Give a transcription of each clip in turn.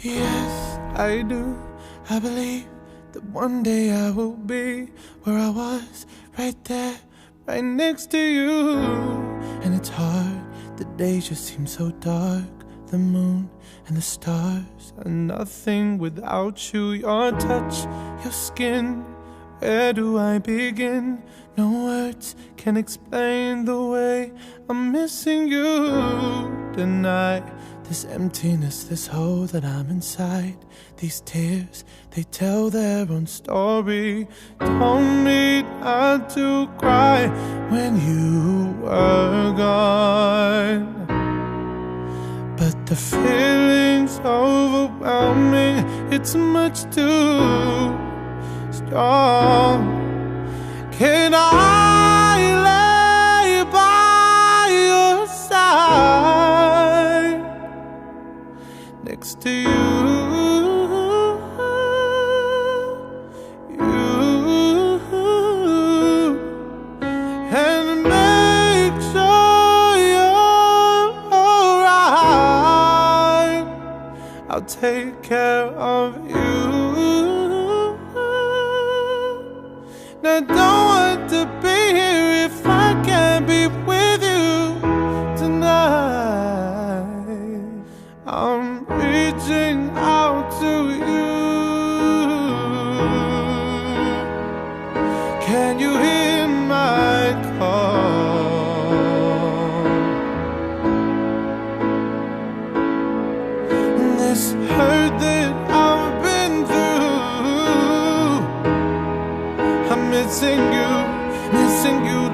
Yes, I do. I believe that one day I will be where I was, right there, right next to you. And it's hard, the days just seem so dark. The moon and the stars are nothing without you. Your touch, your skin, where do I begin? No words can explain the way I'm missing you tonight. This emptiness, this hole that I'm inside. These tears, they tell their own story. Told me not to cry when you were gone. But the feeling's overwhelming. It's much too strong. Can I lay by your side next to you, and make sure you're alright? I'll take care of you. I don't want to be here if I can't be with you tonight. I'm reaching out to you. Can you hear my call? This hurt that I've been through, I'm missing you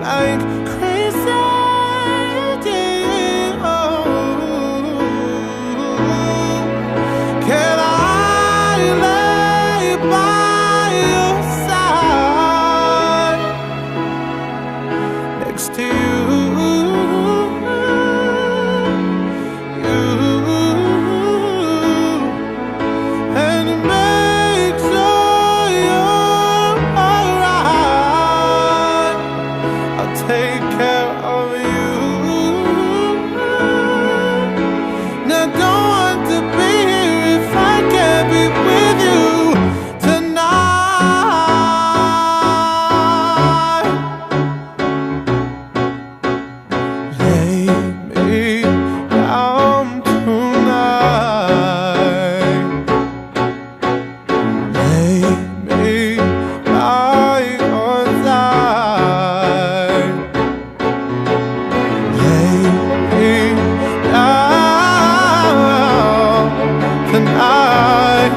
like crazy. Oh, can I lay by your side next to you? And make sure you're alright. I'll take care of you. And I don't want to be here if I can't be with you tonight. Lay me down tonight. Lay me by your side. Lay me down tonight.